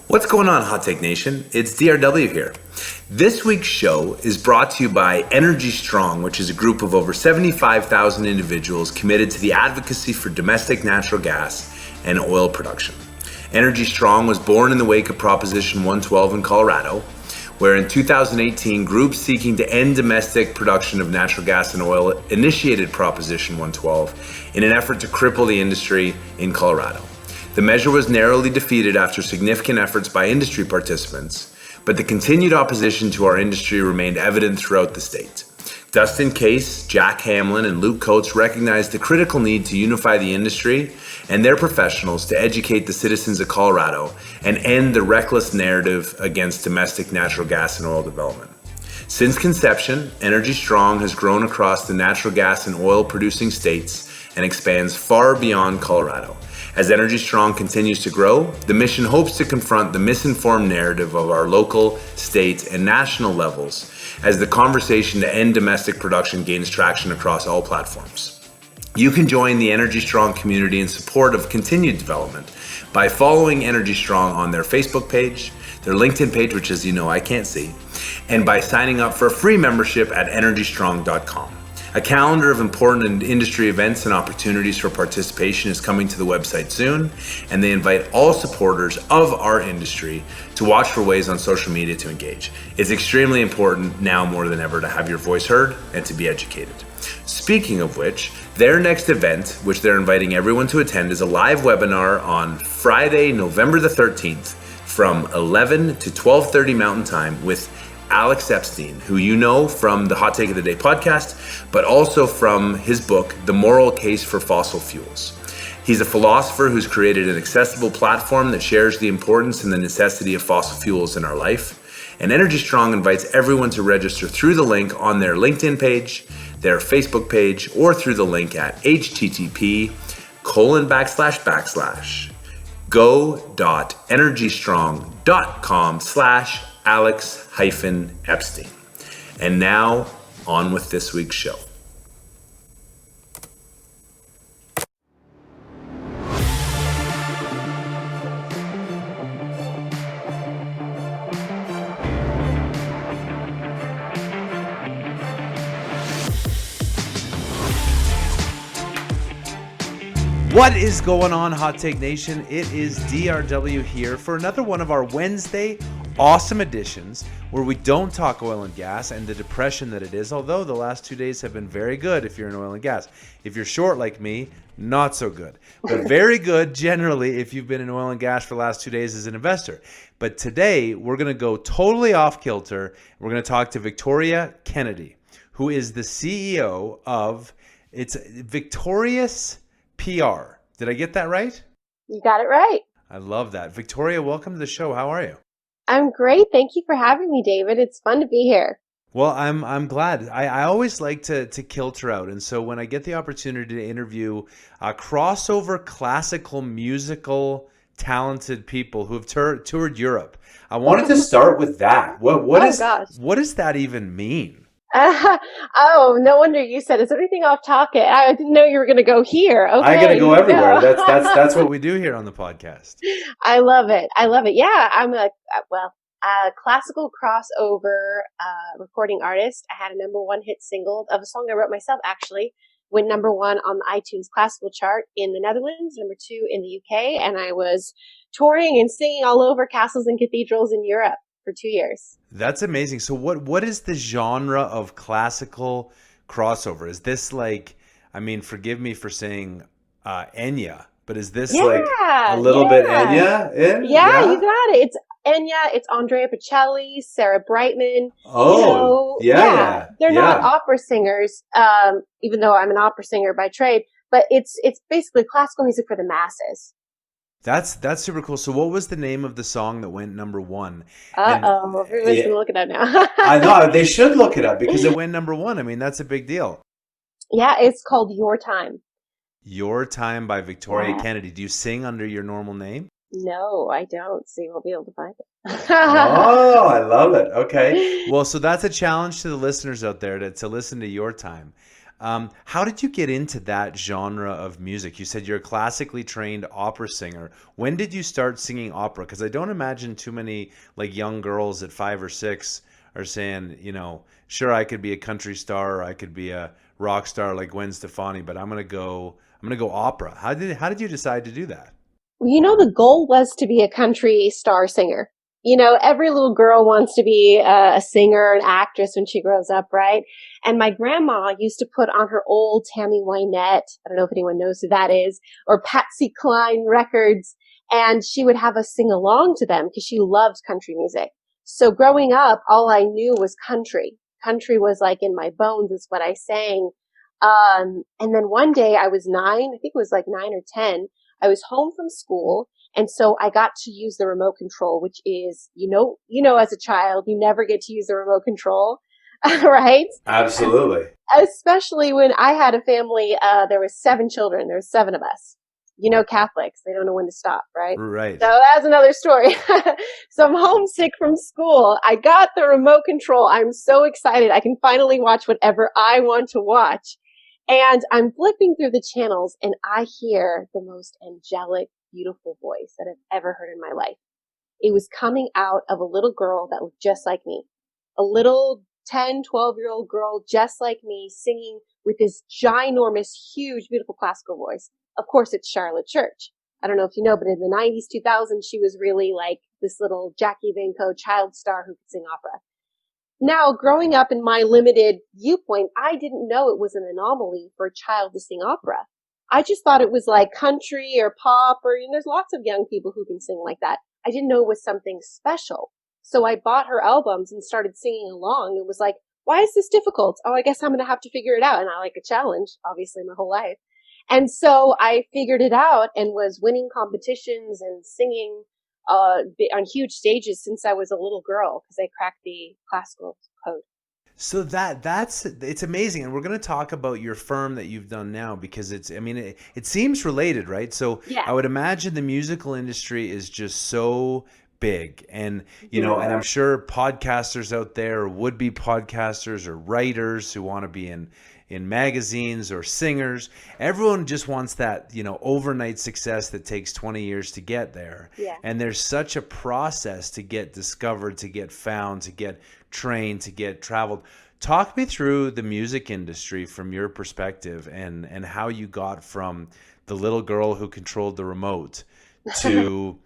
What's going on, Hot Take Nation? It's DRW here. This week's show is brought to you by Energy Strong, which is a group of over 75,000 individuals committed to the advocacy for domestic natural gas and oil production. Energy Strong was born in the wake of Proposition 112 in Colorado, where in 2018, groups seeking to end domestic production of natural gas and oil initiated Proposition 112 in an effort to cripple the industry in Colorado. The measure was narrowly defeated after significant efforts by industry participants, but the continued opposition to our industry remained evident throughout the state. Dustin Case, Jack Hamlin, and Luke Coates recognized the critical need to unify the industry and their professionals to educate the citizens of Colorado and end the reckless narrative against domestic natural gas and oil development. Since conception, Energy Strong has grown across the natural gas and oil producing states and expands far beyond Colorado. As Energy Strong continues to grow, the mission hopes to confront the misinformed narrative of our local, state, and national levels as the conversation to end domestic production gains traction across all platforms. You can join the Energy Strong community in support of continued development by following Energy Strong on their Facebook page, their LinkedIn page, which as you know I can't see, and by signing up for a free membership at energystrong.com. A calendar of important industry events and opportunities for participation is coming to the website soon, and they invite all supporters of our industry to watch for ways on social media to engage. It's extremely important now more than ever to have your voice heard and to be educated. Speaking of which, their next event, which they're inviting everyone to attend, is a live webinar on Friday, November the 13th from 11 to 12:30 Mountain Time with Alex Epstein, who you know from the Hot Take of the Day podcast, but also from his book, The Moral Case for Fossil Fuels. He's a philosopher who's created an accessible platform that shares the importance and the necessity of fossil fuels in our life. And Energy Strong invites everyone to register through the link on their LinkedIn page, their Facebook page, or through the link at http://go.energystrong.com/Alex-Epstein. And now, on with this week's show. What is going on, Hot Take Nation? It is DRW here for another one of our Wednesday awesome editions where we don't talk oil and gas and the depression that it is, although the last 2 days have been very good if you're in oil and gas. If you're short like me, not so good, but very good generally if you've been in oil and gas for the last 2 days as an investor. But today we're going to go totally off kilter. We're going to talk to Victoria Kennedy, who is the CEO of Victorious PR. Did I get that right? You got it right. I love that. Victoria, welcome to the show. How are you? I'm great. Thank you for having me, David. It's fun to be here. Well, I'm glad. I always like to kilter out. And so when I get the opportunity to interview crossover classical musical talented people who have toured Europe, I wanted to start with that. What does that even mean? Oh, no wonder you said, is there anything off topic? I didn't know you were going to go here. Okay, I got to go everywhere. That's what we do here on the podcast. I love it. Yeah, I'm a classical crossover recording artist. I had a #1 hit single of a song I wrote myself, actually. Went #1 on the iTunes classical chart in the Netherlands, #2 in the UK, and I was touring and singing all over castles and cathedrals in Europe for 2 years. That's amazing. So what is the genre of classical crossover? Is this like, I mean, forgive me for saying Enya, but is this like a little bit Enya in? Yeah, you got it. It's Enya, it's Andrea Bocelli, Sarah Brightman. Oh, yeah. They're not opera singers, even though I'm an opera singer by trade, but it's basically classical music for the masses. That's super cool. So what was the name of the song that went #1? Everyone's going to look it up now. I know, they should look it up because it went #1. I mean, that's a big deal. Yeah, it's called Your Time. Your Time by Victoria Kennedy. Do you sing under your normal name? No, I don't. So you won't be able to find it. Oh, I love it. Okay. Well, so that's a challenge to the listeners out there to listen to Your Time. How did you get into that genre of music? You said you're a classically trained opera singer. When did you start singing opera? Because I don't imagine too many like young girls at 5 or 6 are saying, sure, I could be a country star or I could be a rock star like Gwen Stefani, but I'm gonna go opera. How did you decide to do that? The goal was to be a country star singer. Every little girl wants to be a singer, an actress when she grows up, right? And my grandma used to put on her old Tammy Wynette, I don't know if anyone knows who that is, or Patsy Cline records, and she would have us sing along to them because she loved country music. So growing up, all I knew was country. Country was like in my bones, is what I sang. And then one day I was 9, I think it was like 9 or 10. I was home from school. And so I got to use the remote control, which is, as a child, you never get to use the remote control, right? Absolutely. Especially when I had a family, there was 7 children. There was 7 of us. Catholics, they don't know when to stop, right? Right. So that's another story. So I'm homesick from school. I got the remote control. I'm so excited. I can finally watch whatever I want to watch. And I'm flipping through the channels and I hear the most angelic, beautiful voice that I've ever heard in my life. It was coming out of a little girl that looked just like me. A little 10, 12-year-old girl just like me, singing with this ginormous, huge, beautiful classical voice. Of course, it's Charlotte Church. I don't know if you know, but in the 90s, 2000s, she was really like this little Jackie Van Co child star who could sing opera. Now, growing up in my limited viewpoint, I didn't know it was an anomaly for a child to sing opera. I just thought it was like country or pop or, there's lots of young people who can sing like that. I didn't know it was something special. So I bought her albums and started singing along. It was like, why is this difficult? Oh, I guess I'm going to have to figure it out. And I like a challenge, obviously, my whole life. And so I figured it out and was winning competitions and singing on huge stages since I was a little girl because I cracked the classical code. So it's amazing, and we're going to talk about your firm that you've done now because it seems related, right? So Yeah. I would imagine the musical industry is just so big, and and I'm sure podcasters out there, or would-be podcasters, or writers who want to be in magazines, or singers. Everyone just wants that, overnight success that takes 20 years to get there. Yeah. And there's such a process to get discovered, to get found, to get trained, to get traveled. Talk me through the music industry from your perspective and how you got from the little girl who controlled the remote to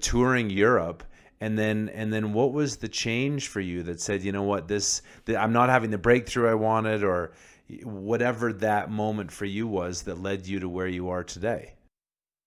touring Europe. And then what was the change for you that said, I'm not having the breakthrough I wanted, or whatever that moment for you was that led you to where you are today?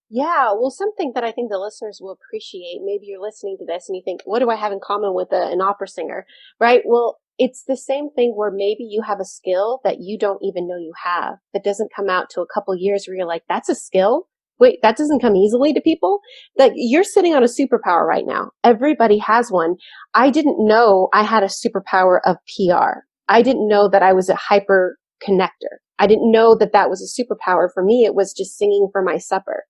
Yeah, well, something that I think the listeners will appreciate, maybe you're listening to this and you think, what do I have in common with an opera singer, right? Well, it's the same thing where maybe you have a skill that you don't even know you have, that doesn't come out to a couple years where you're like, that's a skill? Wait, that doesn't come easily to people? Like, you're sitting on a superpower right now. Everybody has one. I didn't know I had a superpower of PR. I didn't know that I was a hyper connector. I didn't know that that was a superpower. For me, it was just singing for my supper.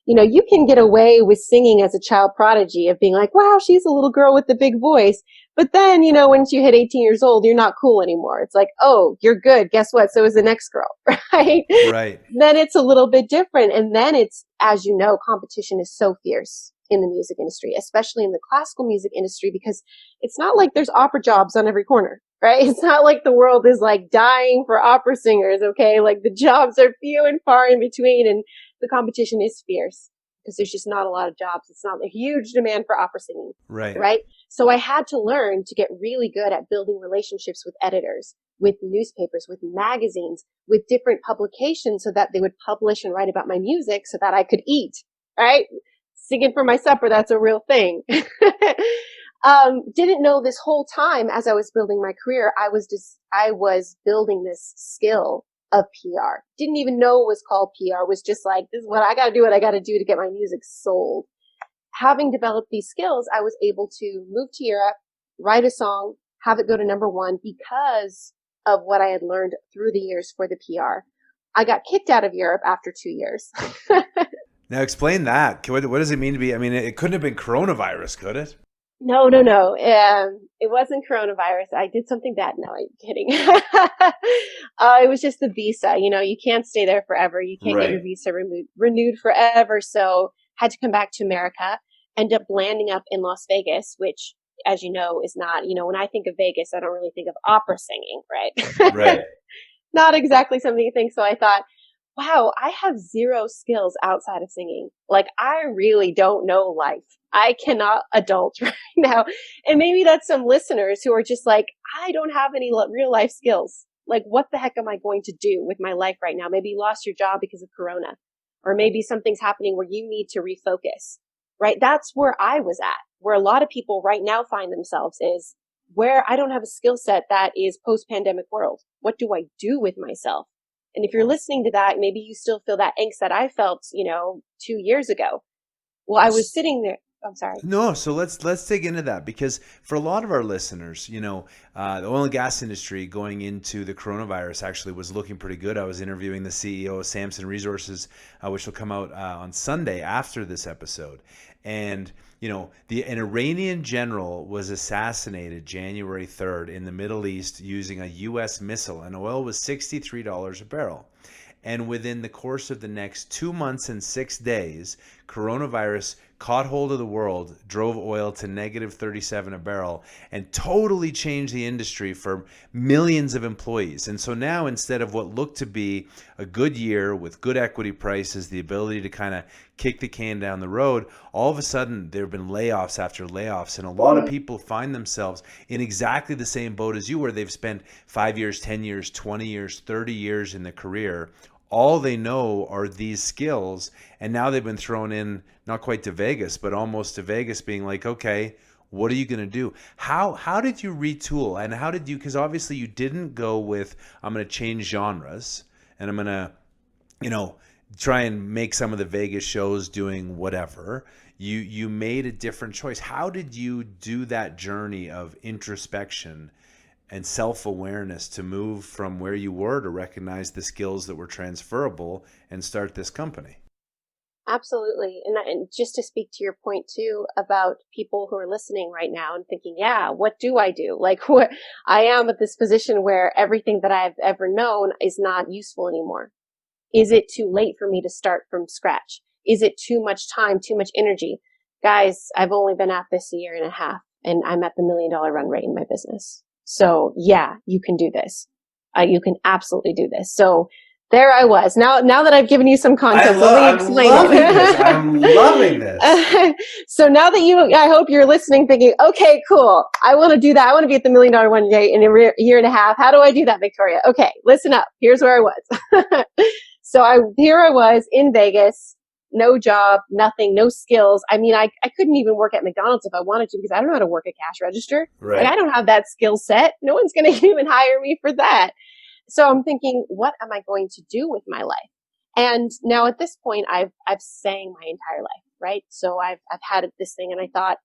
You can get away with singing as a child prodigy of being like, wow, she's a little girl with the big voice. But then, once you hit 18 years old, you're not cool anymore. It's like, oh, you're good. Guess what? So is the next girl, right? Right. Then it's a little bit different. And then it's, as you know, competition is so fierce in the music industry, especially in the classical music industry, because it's not like there's opera jobs on every corner. Right? It's not like the world is like dying for opera singers, okay? Like the jobs are few and far in between, and the competition is fierce because there's just not a lot of jobs. It's not a huge demand for opera singing. Right. Right? So I had to learn to get really good at building relationships with editors, with newspapers, with magazines, with different publications so that they would publish and write about my music so that I could eat, right? Singing for my supper, that's a real thing. Didn't know this whole time as I was building my career, I was building this skill of PR. Didn't even know it was called PR. It was just like, this is what I got to do to get my music sold. Having developed these skills, I was able to move to Europe, write a song, have it go to #1 because of what I had learned through the years for the PR. I got kicked out of Europe after 2 years. Now explain that. What does it mean to be, it couldn't have been coronavirus, could it? No, no, no. It wasn't coronavirus. I did something bad. No, I'm kidding. It was just the visa. You know, you can't stay there forever. You can't get your Right. visa renewed forever. So had to come back to America. End up landing up in Las Vegas, which, as you know, is not. You know, when I think of Vegas, I don't really think of opera singing, right? Right. Not exactly something you think. So I thought, wow, I have zero skills outside of singing. Like, I really don't know life. I cannot adult right now. And maybe that's some listeners who are just like, I don't have any real life skills. Like, what the heck am I going to do with my life right now? Maybe you lost your job because of Corona, or maybe something's happening where you need to refocus, right? That's where I was at, where a lot of people right now find themselves is where I don't have a skill set that is post pandemic world. What do I do with myself? And if you're listening to that, maybe you still feel that angst that I felt, 2 years ago. Well, I was sitting there. I'm sorry. No, so let's dig into that, because for a lot of our listeners, the oil and gas industry going into the coronavirus actually was looking pretty good. I was interviewing the CEO of Samson Resources, which will come out on Sunday after this episode, and an Iranian general was assassinated January 3rd in the Middle East using a U.S. missile, and oil was $63 a barrel. And within the course of the next 2 months and 6 days, coronavirus caught hold of the world, drove oil to negative 37 a barrel, and totally changed the industry for millions of employees. And so now, instead of what looked to be a good year with good equity prices, the ability to kind of kick the can down the road, all of a sudden there have been layoffs after layoffs. And a lot of people find themselves in exactly the same boat as you, where they've spent 5 years, 10 years, 20 years, 30 years in the career. All they know are these skills, and now they've been thrown in, not quite to Vegas, but almost to Vegas, being like, okay, what are you going to do? How did you retool, and how did you, because obviously you didn't go with, I'm going to change genres and I'm going to, try and make some of the Vegas shows doing whatever. You made a different choice. How did you do that journey of introspection and self-awareness to move from where you were to recognize the skills that were transferable and start this company? Absolutely. And just to speak to your point too about people who are listening right now and thinking, yeah, what do I do? Like, what I am at this position where everything that I've ever known is not useful anymore. Is it too late for me to start from scratch? Is it too much time, too much energy? Guys, I've only been at this a year and a half, and I'm at the $1 million run rate in my business. So yeah, you can do this. You can absolutely do this. So there I was. Now that I've given you some context, let me explain it. I'm loving this. So now that I hope you're listening thinking, okay, cool. I want to do that. I want to be at the $1 million one day in a year and a half. How do I do that, Victoria? Okay, listen up. Here's where I was. So here I was in Vegas, no job, nothing, no skills. I mean, I couldn't even work at McDonald's if I wanted to, because I don't know how to work a cash register. Right. Like, I don't have that skill set. No one's going to even hire me for that. So I'm thinking, what am I going to do with my life? And now at this point, I've sang my entire life, right? So I've had this thing, and I thought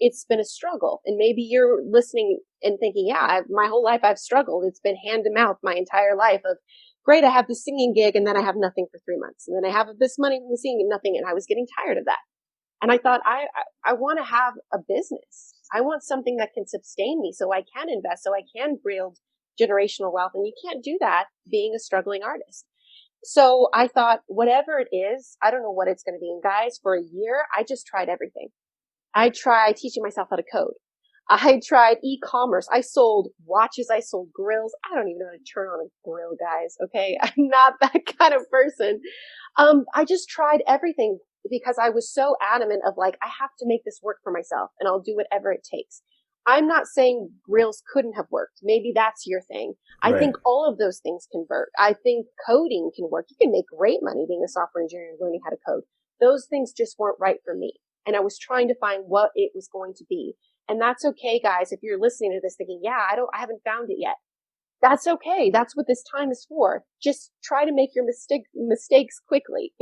it's been a struggle. And maybe you're listening and thinking, yeah, my whole life I've struggled. It's been hand to mouth my entire life of, great, I have this singing gig, and then I have nothing for 3 months. And then I have this money from the singing and nothing. And I was getting tired of that. And I thought, I want to have a business. I want something that can sustain me so I can invest, so I can build generational wealth. And you can't do that being a struggling artist. So I thought, whatever it is, I don't know what it's going to be. And guys, for a year, I just tried everything. I tried teaching myself how to code. I tried e-commerce. I sold watches. I sold grills. I don't even know how to turn on a grill, guys. Okay. I'm not that kind of person. I just tried everything because I was so adamant of like, I have to make this work for myself, and I'll do whatever it takes. I'm not saying grills couldn't have worked. Maybe that's your thing. I think all of those things can work. I think coding can work. You can make great money being a software engineer and learning how to code. Those things just weren't right for me. And I was trying to find what it was going to be. And that's okay, guys. If you're listening to this thinking, yeah, I haven't found it yet. That's okay. That's what this time is for. Just try to make your mistakes quickly.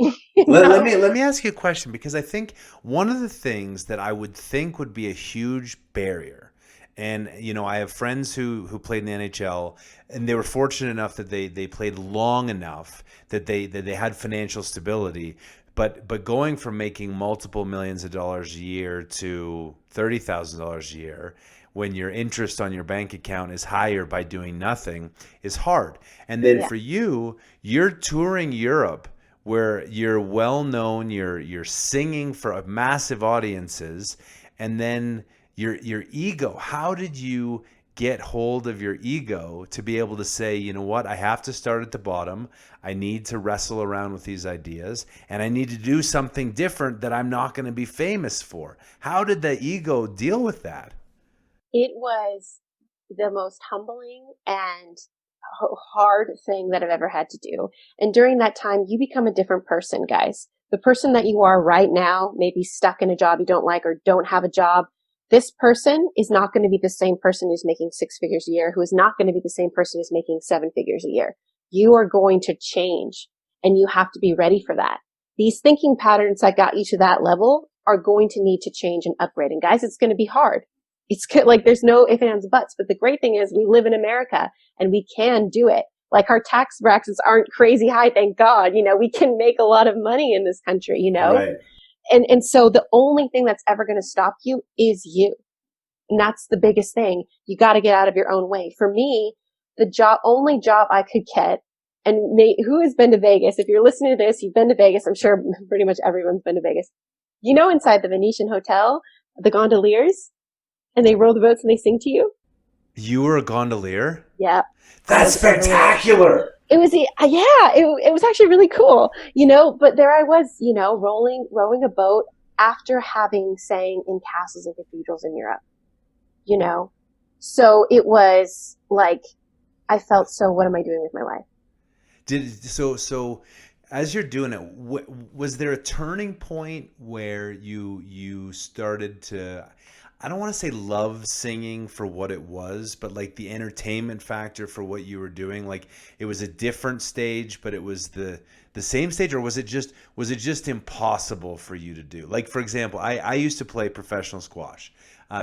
Let me ask you a question, because I think one of the things that I would think would be a huge barrier, and I have friends who played in the NHL, and they were fortunate enough that they played long enough that they had financial stability. but going from making multiple millions of dollars a year to $30,000 a year when your interest on your bank account is higher by doing nothing is hard. And then for you, you're touring Europe where you're well known, you're singing for massive audiences, and then your ego. How did you get hold of your ego to be able to say, you know what, I have to start at the bottom. I need to wrestle around with these ideas, and I need to do something different that I'm not going to be famous for. How did the ego deal with that? It was the most humbling and hard thing that I've ever had to do. And during that time, you become a different person, guys. The person that you are right now, maybe stuck in a job you don't like or don't have a job. This person is not going to be the same person who's making 6 figures a year, who is not going to be the same person who's making 7 figures a year. You are going to change, and you have to be ready for that. These thinking patterns that got you to that level are going to need to change and upgrade. And guys, it's going to be hard. It's good, like there's no ifs, ands, buts. But the great thing is we live in America and we can do it. Like our tax brackets aren't crazy high, thank God. You know, we can make a lot of money in this country, you know? Right. And so the only thing that's ever going to stop you is you. And that's the biggest thing. You got to get out of your own way. For me, the only job I could get, and who has been to Vegas? If you're listening to this, you've been to Vegas. I'm sure pretty much everyone's been to Vegas. You know, inside the Venetian hotel, the gondoliers, and they roll the boats and they sing to you. You were a gondolier? Yeah. That's spectacular. It was, it was actually really cool, you know, but there I was, you know, rowing a boat after having sang in castles and cathedrals in Europe, you know? So it was like, I felt, so what am I doing with my life? So as you're doing it, was there a turning point where you started to, I don't want to say love singing for what it was, but like the entertainment factor for what you were doing? Like it was a different stage, but it was the same stage, or was it just impossible for you to do? Like, for example, I used to play professional squash.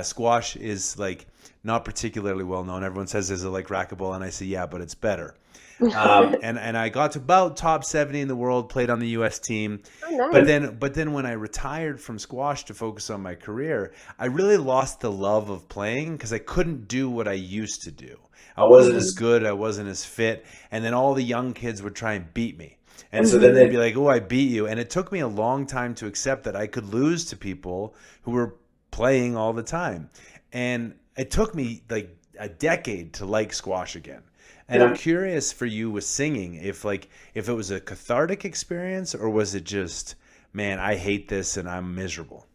Squash is like not particularly well known. Everyone says, is it like racquetball? And I say, yeah, but it's better. And I got to about top 70 in the world, played on the US team. Oh, nice. But then when I retired from squash to focus on my career, I really lost the love of playing because I couldn't do what I used to do. I wasn't as good, I wasn't as fit, and then all the young kids would try and beat me. And so then they'd be like, "Oh, I beat you." And it took me a long time to accept that I could lose to people who were playing all the time. And it took me like a decade to like squash again. And I'm curious for you with singing, if it was a cathartic experience, or was it just, man, I hate this and I'm miserable?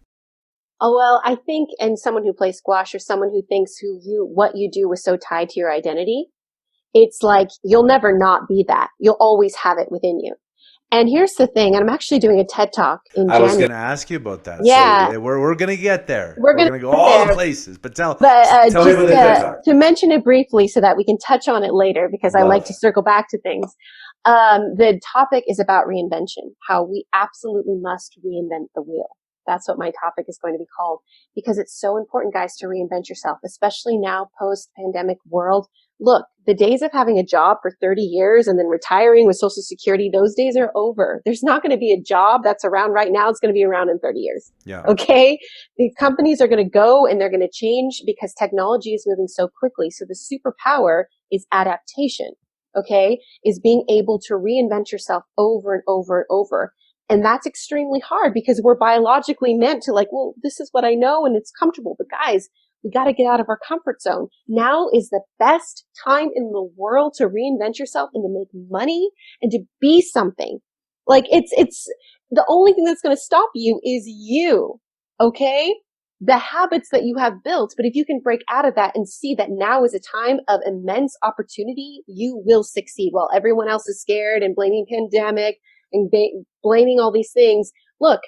Oh, well, I think, and someone who plays squash or someone who thinks what you do was so tied to your identity, it's like, you'll never not be that. You'll always have it within you. And here's the thing, and I'm actually doing a TED Talk in January. I was going to ask you about that. Yeah. So we're going to get there. We're going to go all the places. But tell me just about the TED Talk. To mention it briefly so that we can touch on it later, because I like to circle back to things. The topic is about reinvention, how we absolutely must reinvent the wheel. That's what my topic is going to be called, because it's so important, guys, to reinvent yourself, especially now, post-pandemic world. Look, the days of having a job for 30 years and then retiring with Social Security, those days are over. There's not going to be a job that's around right now. It's going to be around in 30 years. Yeah. Okay. The companies are going to go and they're going to change because technology is moving so quickly. So the superpower is adaptation. Okay. Is being able to reinvent yourself over and over and over. And that's extremely hard because we're biologically meant to, like, well, this is what I know and it's comfortable. But guys, we got to get out of our comfort zone. Now is the best time in the world to reinvent yourself and to make money and to be something. Like it's the only thing that's going to stop you is you. Okay. The habits that you have built. But if you can break out of that and see that now is a time of immense opportunity, you will succeed while everyone else is scared and blaming pandemic and blaming all these things. Look,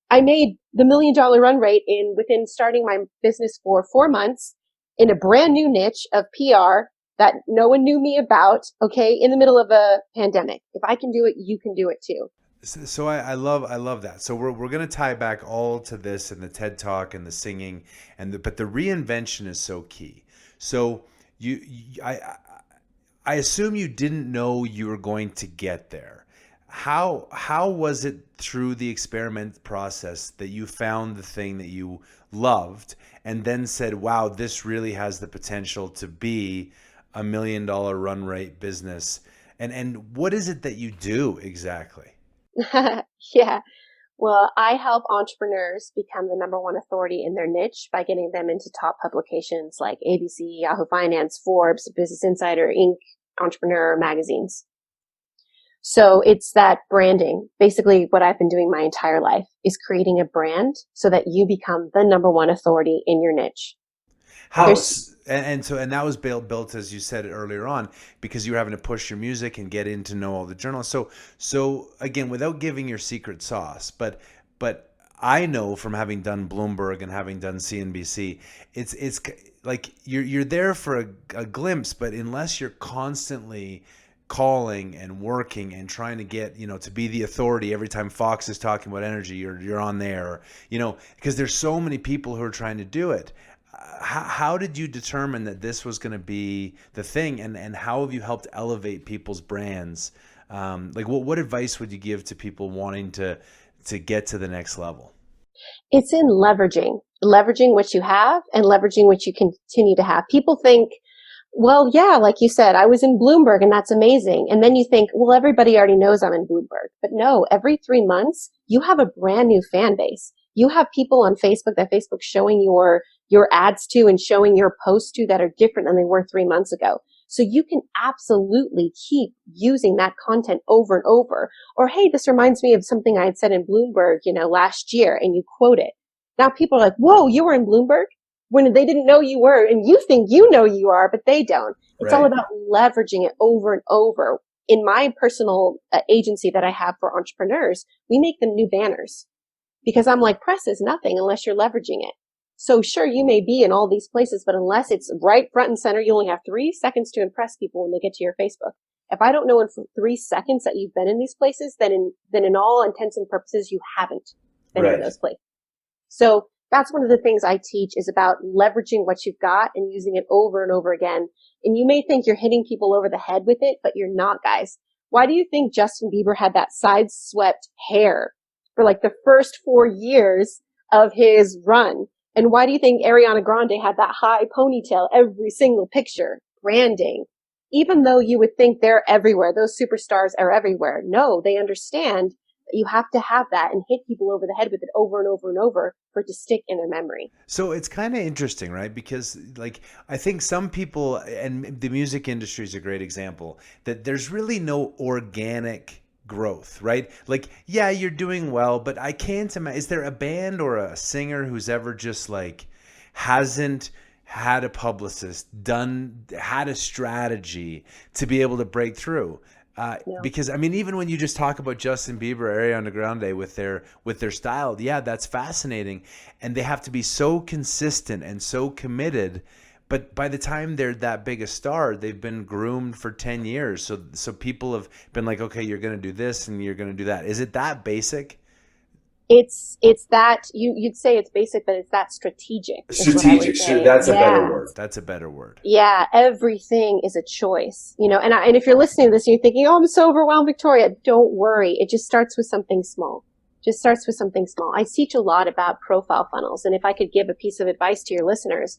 I made the $1 million run rate within starting my business for 4 months in a brand new niche of PR that no one knew me about, okay, in the middle of a pandemic. If I can do it, you can do it too. So I love that. So we're going to tie back all to this and the TED Talk and the singing but the reinvention is so key. So I assume you didn't know you were going to get there. How was it through the experiment process that you found the thing that you loved and then said, wow, this really has the potential to be $1 million run rate business? And what is it that you do exactly? Yeah. Well, I help entrepreneurs become the number one authority in their niche by getting them into top publications like ABC, Yahoo Finance, Forbes, Business Insider, Inc., Entrepreneur magazines. So it's that branding. Basically, what I've been doing my entire life is creating a brand so that you become the number one authority in your niche. And that was built, as you said earlier on, because you were having to push your music and get in to know all the journalists. So again, without giving your secret sauce, but I know from having done Bloomberg and having done CNBC, it's like you're there for a glimpse, but unless you're constantly calling and working and trying to get, to be the authority every time Fox is talking about energy, you're on there, because there's so many people who are trying to do it. How did you determine that this was going to be the thing, and how have you helped elevate people's brands? Like what advice would you give to people wanting to get to the next level? It's in leveraging what you have and leveraging what you continue to have. People think, well, yeah, like you said, I was in Bloomberg and that's amazing. And then you think, well, everybody already knows I'm in Bloomberg. But no, every 3 months, you have a brand new fan base. You have people on Facebook that Facebook's showing your ads to and showing your posts to that are different than they were 3 months ago. So you can absolutely keep using that content over and over. Or, hey, this reminds me of something I had said in Bloomberg, last year, and you quote it. Now people are like, whoa, you were in Bloomberg? When they didn't know you were, and you think you know you are, but they don't. It's all about leveraging it over and over. In my personal agency that I have for entrepreneurs, we make them new banners because I'm like, press is nothing unless you're leveraging it. So sure, you may be in all these places, but unless it's right front and center, you only have 3 seconds to impress people when they get to your Facebook. If I don't know in 3 seconds that you've been in these places, then in all intents and purposes, you haven't been in those places. So that's one of the things I teach is about leveraging what you've got and using it over and over again. And you may think you're hitting people over the head with it, but you're not, guys. Why do you think Justin Bieber had that side-swept hair for like the first 4 years of his run? And why do you think Ariana Grande had that high ponytail every single picture? Branding. Even though you would think they're everywhere, those superstars are everywhere. No, they understand that you have to have that and hit people over the head with it over and over and over for it to stick in their memory. So it's kind of interesting, right? Because I think some people, and the music industry is a great example, that there's really no organic growth, right? Like, yeah, you're doing well, but I can't imagine, is there a band or a singer who's ever just hasn't had a publicist, had a strategy to be able to break through? No. Because I mean, even when you just talk about Justin Bieber, Ariana Grande with their style, yeah, that's fascinating, and they have to be so consistent and so committed. But by the time they're that big a star, they've been groomed for 10 years. So people have been like, okay, you're going to do this and you're going to do that. Is it that basic? It's that you'd say it's basic, but it's that strategic. Strategic. That's a better word. That's a better word. Yeah. Everything is a choice, and if you're listening to this and you're thinking, oh, I'm so overwhelmed, Victoria, don't worry. It just starts with something small. I teach a lot about profile funnels. And if I could give a piece of advice to your listeners,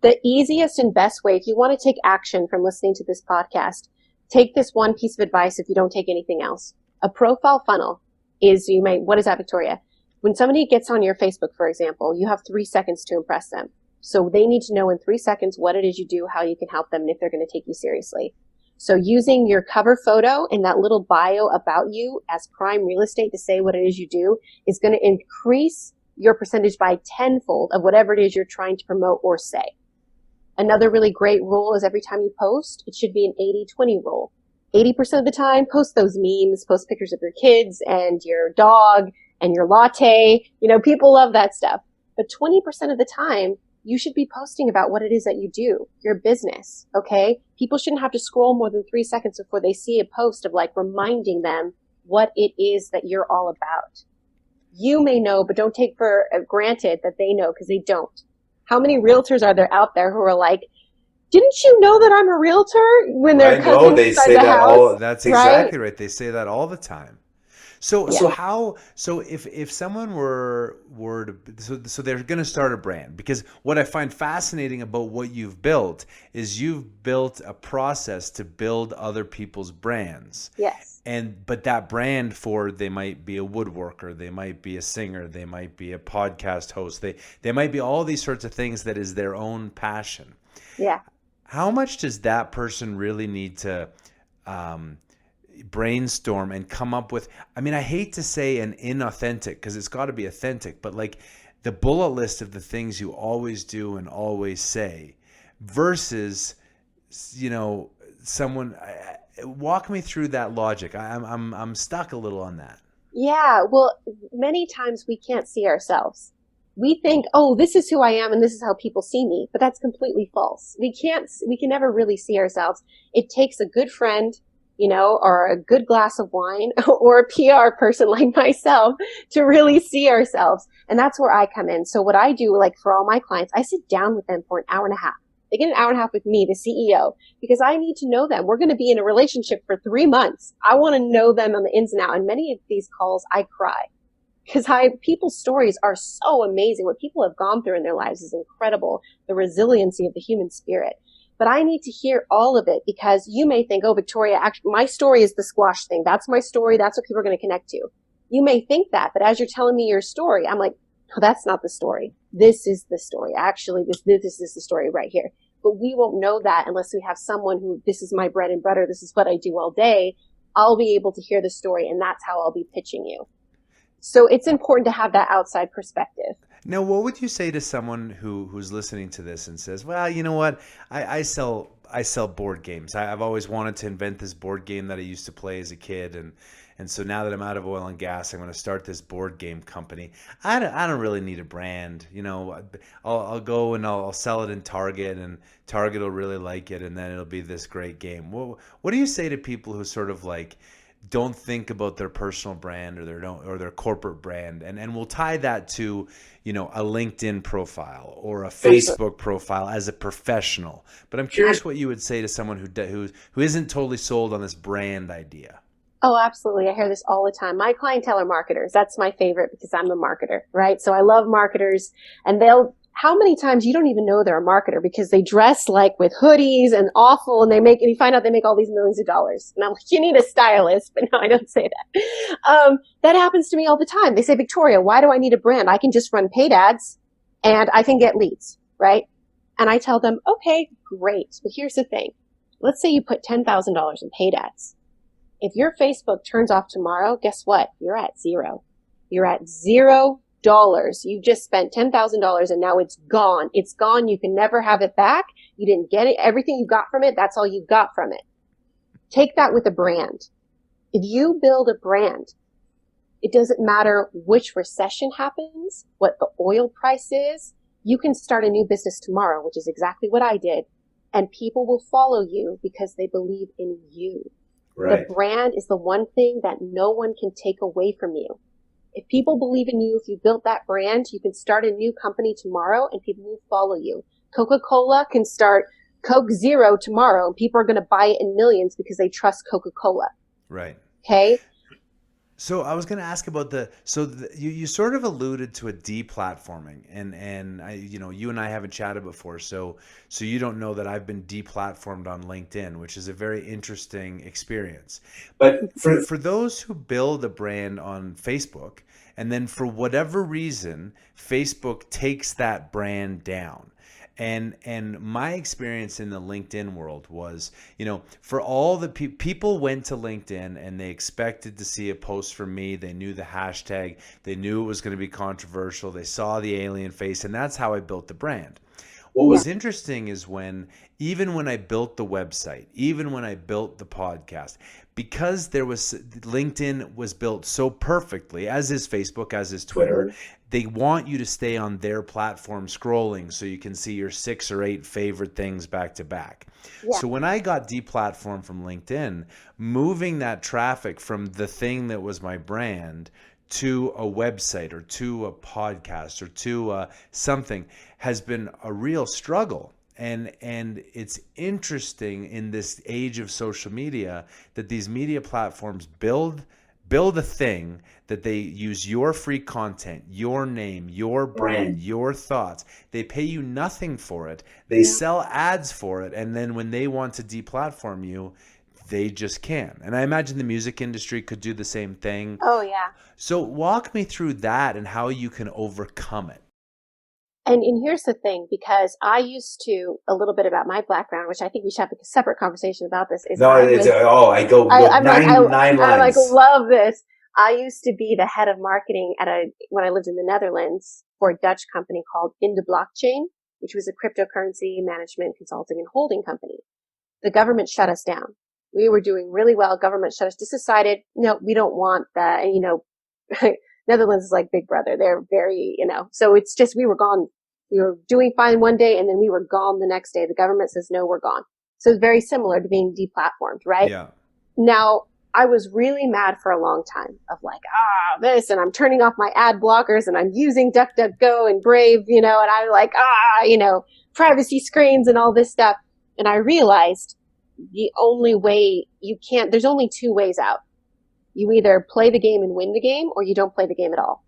the easiest and best way, if you want to take action from listening to this podcast, take this one piece of advice if you don't take anything else. A profile funnel is, what is that, Victoria? When somebody gets on your Facebook, for example, you have 3 seconds to impress them. So they need to know in 3 seconds what it is you do, how you can help them, and if they're going to take you seriously. So using your cover photo and that little bio about you as prime real estate to say what it is you do is going to increase your percentage by tenfold of whatever it is you're trying to promote or say. Another really great rule is every time you post, it should be an 80-20 rule. 80% of the time, post those memes, post pictures of your kids and your dog and your latte. People love that stuff. But 20% of the time, you should be posting about what it is that you do, your business, okay? People shouldn't have to scroll more than 3 seconds before they see a post of reminding them what it is that you're all about. You may know, but don't take for granted that they know, because they don't. How many realtors are there out there who are like, didn't you know that I'm a realtor? When their cousins they say that all. That's exactly right. They say that all the time. Yeah. So if someone were to, so they're going to start a brand, because what I find fascinating about what you've built is you've built a process to build other people's brands. Yes. But that brand, for, they might be a woodworker, they might be a singer, they might be a podcast host, they might be all these sorts of things that is their own passion. Yeah. How much does that person really need to brainstorm and come up with, I mean, I hate to say an inauthentic, because it's got to be authentic, but like the bullet list of the things you always do and always say versus, someone, walk me through that logic. I'm stuck a little on that. Yeah. Well, many times we can't see ourselves. We think, oh, this is who I am and this is how people see me, but that's completely false. We can never really see ourselves. It takes a good friend, or a good glass of wine or a PR person like myself to really see ourselves. And that's where I come in. So what I do, like for all my clients, I sit down with them for an hour and a half. They get an hour and a half with me, the CEO, because I need to know them. We're going to be in a relationship for 3 months. I want to know them on the ins and outs. And many of these calls, I cry because people's stories are so amazing. What people have gone through in their lives is incredible. The resiliency of the human spirit. But I need to hear all of it, because you may think, oh, Victoria, actually, my story is the squash thing. That's my story. That's what people are going to connect to. You may think that, but as you're telling me your story, I'm like, no, that's not the story. This is the story. Actually, this is the story right here. But we won't know that unless we have someone who, this is my bread and butter. This is what I do all day. I'll be able to hear the story, and that's how I'll be pitching you. So it's important to have that outside perspective. Now, what would you say to someone who's listening to this and says, well, you know what, I sell board games. I've always wanted to invent this board game that I used to play as a kid, and so now that I'm out of oil and gas, I'm going to start this board game company. I don't really need a brand. I'll go and I'll sell it in Target, and Target will really like it, and then it'll be this great game. What do you say to people who sort of like don't think about their personal brand or their corporate brand, and we'll tie that to a LinkedIn profile or a Facebook profile as a professional? But I'm curious what you would say to someone who isn't totally sold on this brand idea. Oh, absolutely. I hear this all the time. My clientele are marketers. That's my favorite because I'm a marketer, right? So I love marketers, and how many times you don't even know they're a marketer because they dress like with hoodies and awful, and and you find out they make all these millions of dollars. And I'm like, you need a stylist, but no, I don't say that. That happens to me all the time. They say, Victoria, why do I need a brand? I can just run paid ads and I can get leads, right? And I tell them, okay, great. But here's the thing. Let's say you put $10,000 in paid ads. If your Facebook turns off tomorrow, guess what? You're at zero. You're at $0. You just spent $10,000 and now it's gone. It's gone. You can never have it back. You didn't get it. Everything you got from it, that's all you got from it. Take that with a brand. If you build a brand, it doesn't matter which recession happens, what the oil price is. You can start a new business tomorrow, which is exactly what I did. And people will follow you because they believe in you. Right. The brand is the one thing that no one can take away from you. If people believe in you, if you built that brand, you can start a new company tomorrow and people will follow you. Coca-Cola can start Coke Zero tomorrow and people are going to buy it in millions because they trust Coca-Cola. Right. Okay. So I was going to ask about you sort of alluded to a deplatforming, and I, you and I haven't chatted before, so you don't know that I've been deplatformed on LinkedIn, which is a very interesting experience. But for those who build a brand on Facebook, and then for whatever reason, Facebook takes that brand down. And my experience in the LinkedIn world was, for all the people went to LinkedIn and they expected to see a post from me. They knew the hashtag. They knew it was going to be controversial. They saw the alien face, and that's how I built the brand. What was interesting is even when I built the website, even when I built the podcast, because LinkedIn was built so perfectly, as is Facebook, as is Twitter, they want you to stay on their platform scrolling so you can see your 6 or 8 favorite things back to back. Yeah. So when I got deplatformed from LinkedIn, moving that traffic from the thing that was my brand to a website or to a podcast or to something has been a real struggle. And it's interesting in this age of social media that these media platforms build build a thing that they use your free content, your name, your brand, your thoughts. They pay you nothing for it. They sell ads for it. And then when they want to deplatform you, they just can. And I imagine the music industry could do the same thing. Oh, yeah. So walk me through that and how you can overcome it. And here's the thing, because I used to, a little bit about my background, which I think we should have a separate conversation about this. Is I go nine lines. I love this. I used to be the head of marketing when I lived in the Netherlands for a Dutch company called Deplatforming, which was a cryptocurrency management consulting and holding company. The government shut us down. We were doing really well. Government shut us, just decided, no, we don't want that. And, Netherlands is like Big Brother. They're very, so it's just, we were gone. We were doing fine one day and then we were gone the next day. The government says, no, we're gone. So it's very similar to being deplatformed, right? Yeah. Now, I was really mad for a long time of like, this, and I'm turning off my ad blockers and I'm using DuckDuckGo and Brave, and I'm like, privacy screens and all this stuff. And I realized the only way there's only two ways out. You either play the game and win the game, or you don't play the game at all.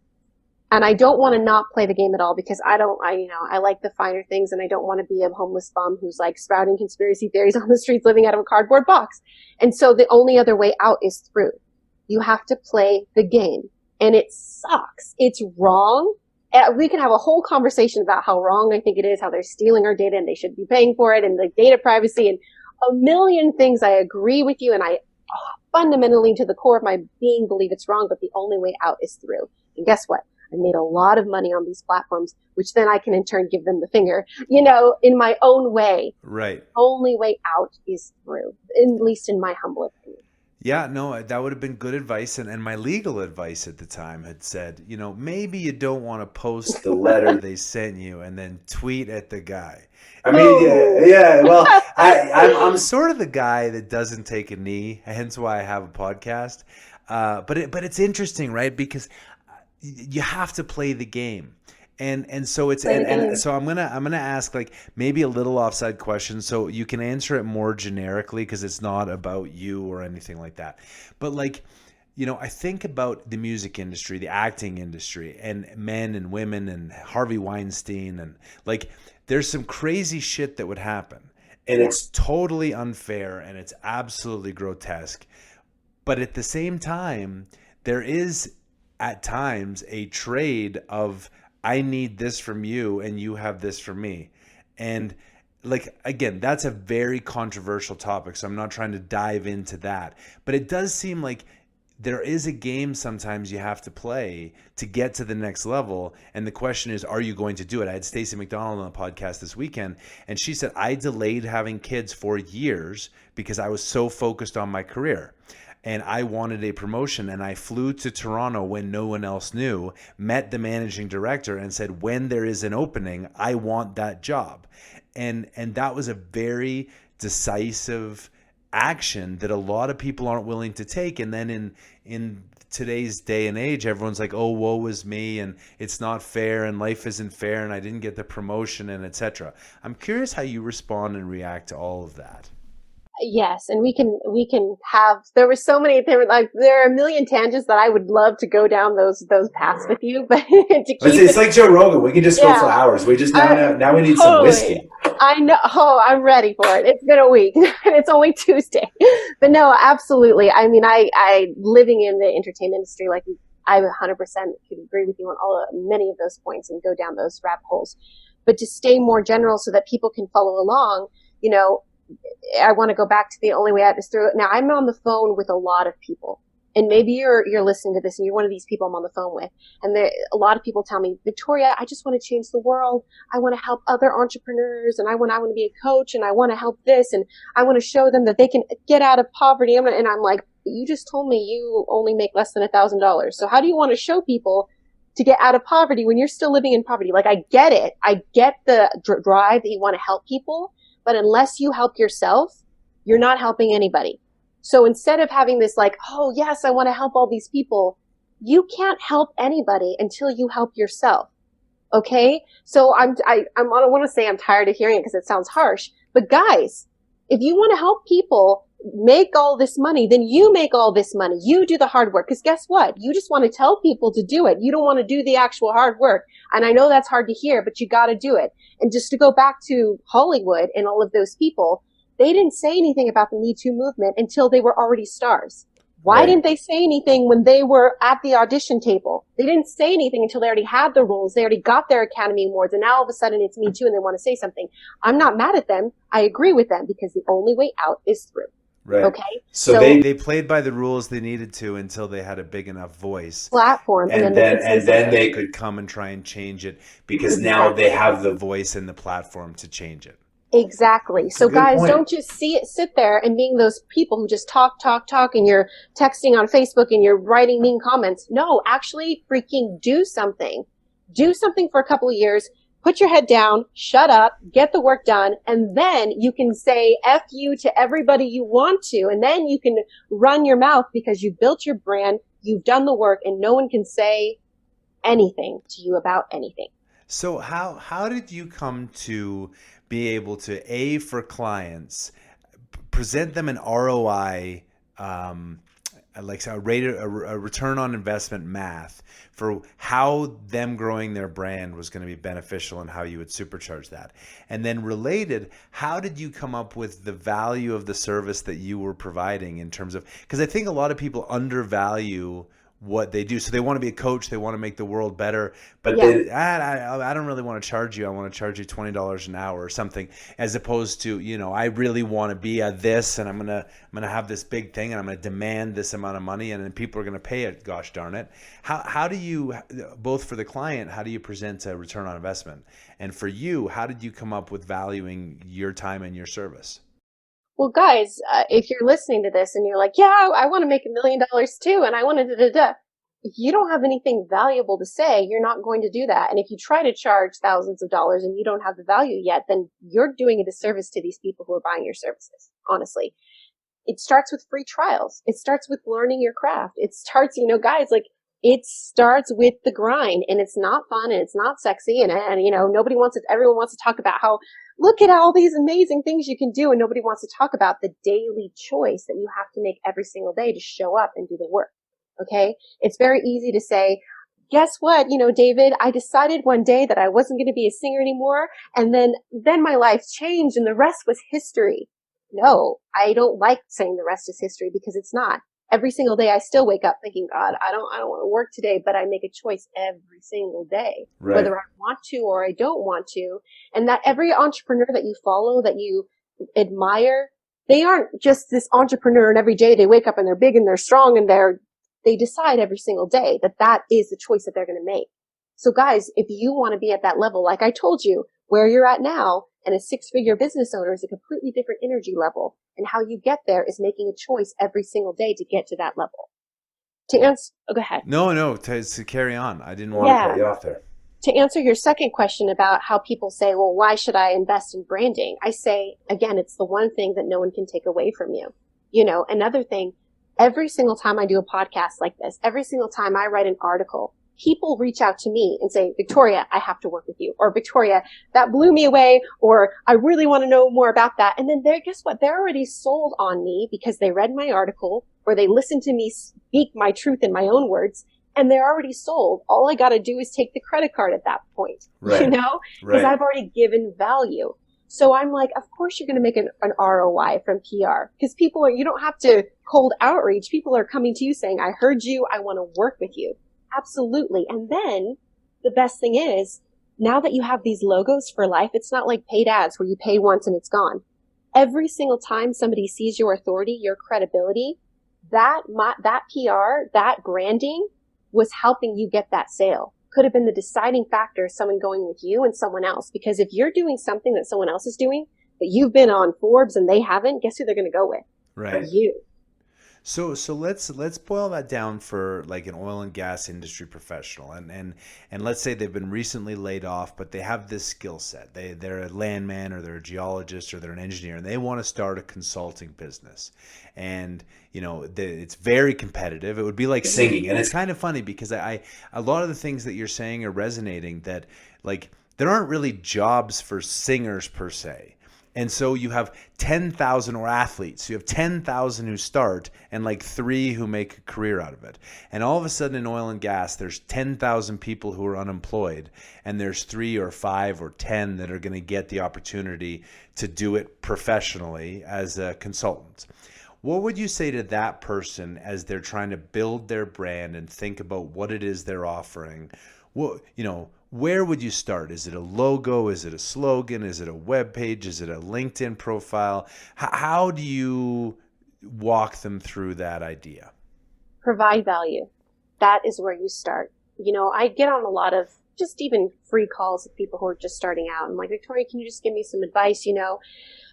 And I don't want to not play the game at all, because I like the finer things, and I don't want to be a homeless bum who's like sprouting conspiracy theories on the streets living out of a cardboard box. And so the only other way out is through. You have to play the game. And it sucks. It's wrong. We can have a whole conversation about how wrong I think it is, how they're stealing our data and they should be paying for it, and the data privacy and a million things. I agree with you, and I fundamentally, to the core of my being, believe it's wrong, but the only way out is through. And guess what? I made a lot of money on these platforms, which then I can in turn give them the finger, in my own way. Right. Only way out is through, at least in my humble opinion. Yeah, no, that would have been good advice. And my legal advice at the time had said, maybe you don't want to post the letter they sent you and then tweet at the guy. I mean, yeah. Well, I'm sort of the guy that doesn't take a knee, hence why I have a podcast. But it's interesting, right? Because you have to play the game. And so it's and so I'm gonna ask like maybe a little offside question, so you can answer it more generically because it's not about you or anything like that. But like, I think about the music industry, the acting industry, and men and women and Harvey Weinstein, and like there's some crazy shit that would happen, and it's totally unfair and it's absolutely grotesque. But at the same time, there is at times a trade of I need this from you and you have this from me. And like, again, that's a very controversial topic, so I'm not trying to dive into that. But it does seem like there is a game sometimes you have to play to get to the next level. And the question is, are you going to do it? I had Stacey McDonald on the podcast this weekend, and she said, I delayed having kids for years because I was so focused on my career. And I wanted a promotion, and I flew to Toronto when no one else knew, met the managing director and said, when there is an opening, I want that job. And that was a very decisive action that a lot of people aren't willing to take. And then in today's day and age, everyone's like, oh, woe is me, and it's not fair, and life isn't fair, and I didn't get the promotion, and etc. I'm curious how you respond and react to all of that. Yes, and we can have. There were so many. There are a million tangents that I would love to go down those paths with you, but it's like Joe Rogan. We can just go for hours. We just now we need some whiskey. I know. Oh, I'm ready for it. It's been a week. It's only Tuesday, but no, absolutely. I mean, I living in the entertainment industry, like I 100% could agree with you on many of those points and go down those rabbit holes. But to stay more general so that people can follow along, I want to go back to the only way out is through. Now, I'm on the phone with a lot of people, and maybe you're listening to this and you're one of these people I'm on the phone with. And a lot of people tell me, Victoria, I just want to change the world. I want to help other entrepreneurs, and I want to be a coach, and I want to help this, and I want to show them that they can get out of poverty. And I'm like, you just told me you only make less than $1,000. So how do you want to show people to get out of poverty when you're still living in poverty? Like, I get it. I get the drive that you want to help people. But unless you help yourself, you're not helping anybody. So instead of having this like, oh yes, I want to help all these people, you can't help anybody until you help yourself. Okay? So I don't want to say I'm tired of hearing it because it sounds harsh. But guys, if you want to help people, make all this money, then you make all this money. You do the hard work. Because guess what? You just want to tell people to do it. You don't want to do the actual hard work. And I know that's hard to hear, but you got to do it. And just to go back to Hollywood and all of those people, they didn't say anything about the Me Too movement until they were already stars. Why didn't they say anything when they were at the audition table? They didn't say anything until they already had the roles. They already got their Academy Awards. And now all of a sudden it's Me Too and they want to say something. I'm not mad at them. I agree with them because the only way out is through. Right. Okay. So they played by the rules they needed to until they had a big enough voice platform, and then they could come and try and change it because now they have the voice and the platform to change it. Exactly. So guys, don't just sit there and being those people who just talk, and you're texting on Facebook and you're writing mean comments. No, actually freaking do something. Do something for a couple of years. Put your head down, shut up, get the work done, and then you can say F you to everybody you want to, and then you can run your mouth because you built your brand, you've done the work, and no one can say anything to you about anything. So how did you come to be able to, for clients, present them an ROI, like a return on investment math for how them growing their brand was going to be beneficial and how you would supercharge that? And then related, how did you come up with the value of the service that you were providing in terms of, because I think a lot of people undervalue what they do. So they want to be a coach, they want to make the world better, but I don't really want to charge you. I want to charge you $20 an hour or something, as opposed to, I really want to be a this, and I'm going to have this big thing, and I'm going to demand this amount of money, and then people are going to pay it. Gosh darn it. How do you, both for the client, how do you present a return on investment? And for you, how did you come up with valuing your time and your service? Well, guys, if you're listening to this and you're like, yeah, I want to make $1 million too, and I want to if you don't have anything valuable to say, you're not going to do that. And if you try to charge thousands of dollars and you don't have the value yet, then you're doing a disservice to these people who are buying your services, honestly. It starts with free trials. It starts with learning your craft. It starts, guys, like, it starts with the grind, and it's not fun and it's not sexy. And everyone wants to talk about how, look at all these amazing things you can do. And nobody wants to talk about the daily choice that you have to make every single day to show up and do the work. Okay. It's very easy to say, guess what? David, I decided one day that I wasn't going to be a singer anymore. And then my life changed and the rest was history. No, I don't like saying the rest is history because it's not. Every single day I still wake up thinking, God, I don't want to work today, but I make a choice every single day, whether I want to or I don't want to. And that every entrepreneur that you follow, that you admire, they aren't just this entrepreneur and every day they wake up and they're big and they're strong and they decide every single day that is the choice that they're going to make. So guys, if you want to be at that level, like I told you, where you're at now, and a 6-figure business owner is a completely different energy level. And how you get there is making a choice every single day to get to that level. To answer, go ahead. No, to carry on. I didn't want to cut you off there. To answer your second question about how people say, well, why should I invest in branding? I say, again, it's the one thing that no one can take away from you. Another thing, every single time I do a podcast like this, every single time I write an article, people reach out to me and say, Victoria, I have to work with you. Or Victoria, that blew me away. Or I really want to know more about that. And then guess what? They're already sold on me because they read my article or they listened to me speak my truth in my own words. And they're already sold. All I got to do is take the credit card at that point, because I've already given value. So I'm like, of course you're going to make an ROI from PR because you don't have to cold outreach. People are coming to you saying, I heard you. I want to work with you. Absolutely. And then the best thing is, now that you have these logos for life, it's not like paid ads where you pay once and it's gone. Every single time somebody sees your authority, your credibility, that PR, that branding was helping you get that sale. Could have been the deciding factor, someone going with you and someone else. Because if you're doing something that someone else is doing, but you've been on Forbes and they haven't, guess who they're going to go with? Right. You. So let's boil that down for like an oil and gas industry professional, and let's say they've been recently laid off, but they have this skill set. They're a landman or they're a geologist or they're an engineer, and they want to start a consulting business. And it's very competitive. It would be like singing, and it's kind of funny because a lot of the things that you're saying are resonating. That like there aren't really jobs for singers per se. And so you have 10,000 or athletes. You have 10,000 who start and like 3 who make a career out of it. And all of a sudden in oil and gas, there's 10,000 people who are unemployed. And there's 3 or 5 or 10 that are going to get the opportunity to do it professionally as a consultant. What would you say to that person as they're trying to build their brand and think about what it is they're offering? Well, where would you start? Is it a logo? Is it a slogan? Is it a web page? Is it a LinkedIn profile? How do you walk them through that idea? Provide value. That is where you start. I get on a lot of just even free calls with people who are just starting out. I'm like, Victoria, can you just give me some advice,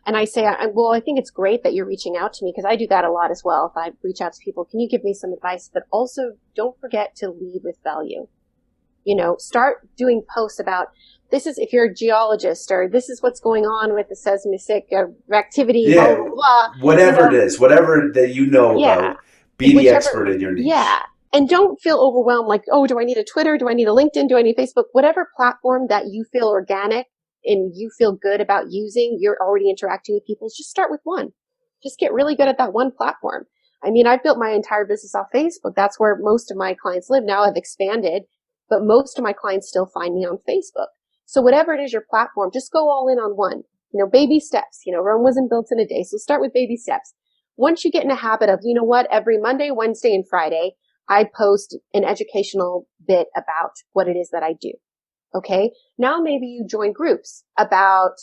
And I say, well, I think it's great that you're reaching out to me because I do that a lot as well. If I reach out to people, can you give me some advice? But also don't forget to lead with value. Start doing posts about this is, if you're a geologist, or this is what's going on with the seismic activity, blah, blah, blah. Whatever it is, whatever that about, be the expert in your niche. Yeah. And don't feel overwhelmed like, oh, do I need a Twitter? Do I need a LinkedIn? Do I need Facebook? Whatever platform that you feel organic and you feel good about using, you're already interacting with people, just start with one. Just get really good at that one platform. I mean, I've built my entire business off Facebook. That's where most of my clients live. Now I've expanded, but most of my clients still find me on Facebook. So whatever it is your platform, just go all in on one. Baby steps. Rome wasn't built in a day. So start with baby steps. Once you get in a habit of, every Monday, Wednesday, and Friday, I post an educational bit about what it is that I do. Okay. Now maybe you join groups about,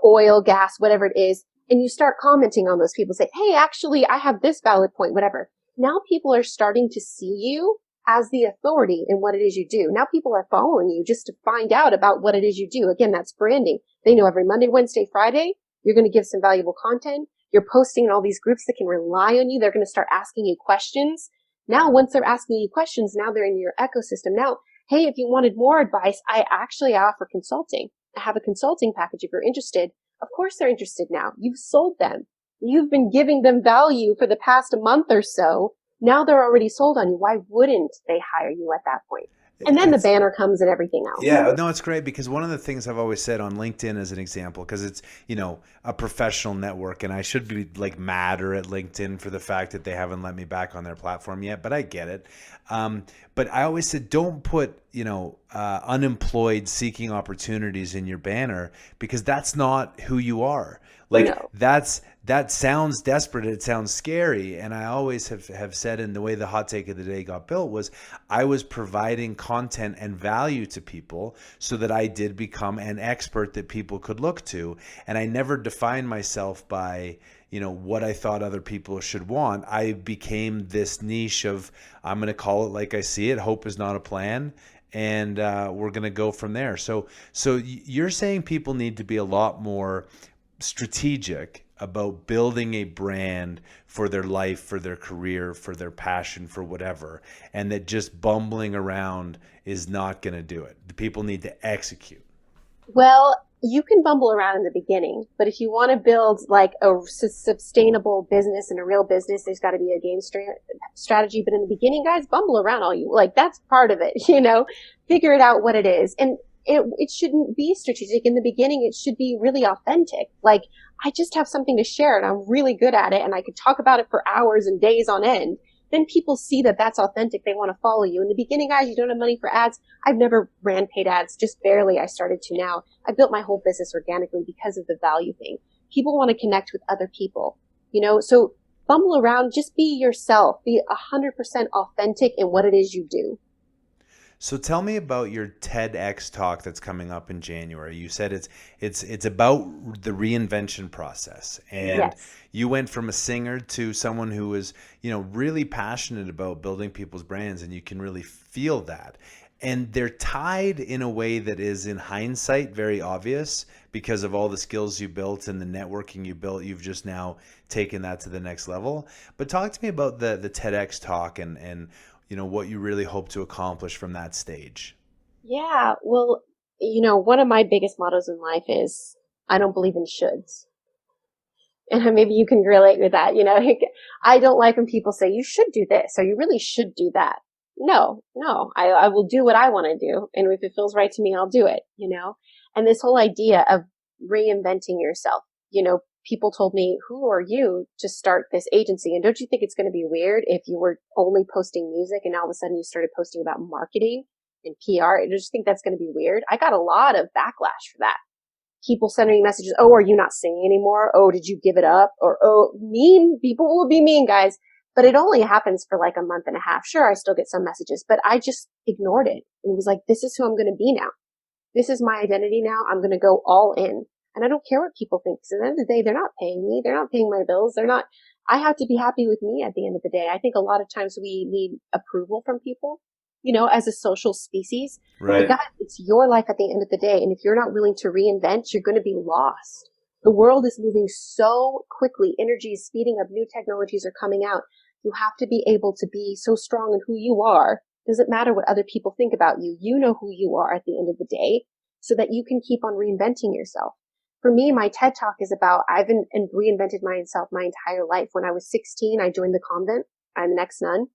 oil, gas, whatever it is, and you start commenting on those people. Say, hey, actually, I have this valid point, whatever. Now people are starting to see you as the authority in what it is you do. Now people are following you just to find out about what it is you do. Again, that's branding. They know every Monday, Wednesday, Friday, you're going to give some valuable content. You're posting in all these groups that can rely on you. They're going to start asking you questions. Now, once they're asking you questions, now they're in your ecosystem. Now, hey, if you wanted more advice, I actually offer consulting. I have a consulting package if you're interested. Of course they're interested now. You've sold them. You've been giving them value for the past month or so. Now they're already sold on you. Why wouldn't they hire you at that point? And then the banner comes and everything else. Yeah, no, it's great because one of the things I've always said on LinkedIn as an example, because it's, a professional network, and I should be like madder at LinkedIn for the fact that they haven't let me back on their platform yet, but I get it. But I always said, don't put, unemployed seeking opportunities in your banner because that's not who you are. Like that sounds desperate. It sounds scary. And I always have said, in the way the hot take of the day got built was I was providing content and value to people so that I did become an expert that people could look to. And I never defined myself by, what I thought other people should want. I became this niche of, I'm going to call it like I see it. Hope is not a plan. And we're going to go from there. So you're saying people need to be a lot more strategic about building a brand for their life, for their career, for their passion, for whatever, and that just bumbling around is not going to do it. The people need to execute. Well, you can bumble around in the beginning, but if you want to build like a sustainable business and a real business, there's got to be a game strategy. But in the beginning, guys, bumble around all you like. That's part of it, figure it out what it is. And it shouldn't be strategic in the beginning. It should be really authentic. Like, I just have something to share and I'm really good at it and I could talk about it for hours and days on end. Then people see that that's authentic. They want to follow you. In the beginning, guys, you don't have money for ads. I've never ran paid ads, just barely. I started to now. I built my whole business organically because of the value thing. People want to connect with other people, so bumble around, just be yourself, be 100% authentic in what it is you do. So tell me about your TEDx talk that's coming up in January. You said it's about the reinvention process, and yes. You went from a singer to someone who was, really passionate about building people's brands, and you can really feel that. And they're tied in a way that is, in hindsight, very obvious because of all the skills you built and the networking you built. You've just now taken that to the next level. But talk to me about the TEDx talk and what you really hope to accomplish from that stage. Yeah, well, one of my biggest mottos in life is I don't believe in shoulds. And maybe you can relate with that. I don't like when people say you should do this or you really should do that. No, I will do what I want to do. And if it feels right to me, I'll do it, And this whole idea of reinventing yourself, people told me, who are you to start this agency? And don't you think it's going to be weird if you were only posting music and all of a sudden you started posting about marketing and PR? I just think that's going to be weird. I got a lot of backlash for that. People sending me messages, oh, are you not singing anymore? Oh, did you give it up? Or, oh, mean. People will be mean, guys. But it only happens for like a month and a half. Sure, I still get some messages, but I just ignored it. And was like, this is who I'm going to be now. This is my identity now. I'm going to go all in. And I don't care what people think, because at the end of the day, they're not paying me. They're not paying my bills. I have to be happy with me at the end of the day. I think a lot of times we need approval from people, as a social species. Right. But God, it's your life at the end of the day. And if you're not willing to reinvent, you're going to be lost. The world is moving so quickly. Energy is speeding up. New technologies are coming out. You have to be able to be so strong in who you are. Doesn't matter what other people think about you. You know who you are at the end of the day, so that you can keep on reinventing yourself. For me, my TED Talk is about, I've reinvented myself my entire life. When I was 16, I joined the convent. I'm an ex-nun.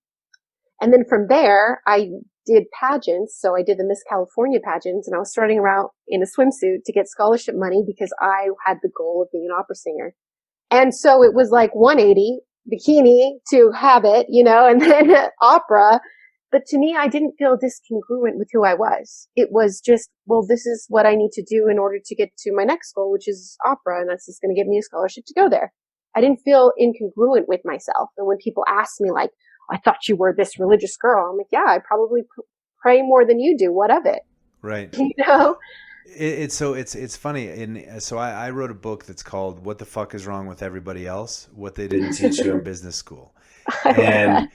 And then from there, I did pageants. So I did the Miss California pageants, and I was starting around in a swimsuit to get scholarship money because I had the goal of being an opera singer. And so it was like 180, bikini to habit, and then opera. But to me, I didn't feel discongruent with who I was. It was just, well, this is what I need to do in order to get to my next goal, which is opera. And that's just going to give me a scholarship to go there. I didn't feel incongruent with myself. And when people ask me like, I thought you were this religious girl, I'm like, yeah, I probably pray more than you do. What of it? Right. It's funny. So I wrote a book that's called "What the Fuck is Wrong with Everybody Else? What They Didn't Teach You in Business School." And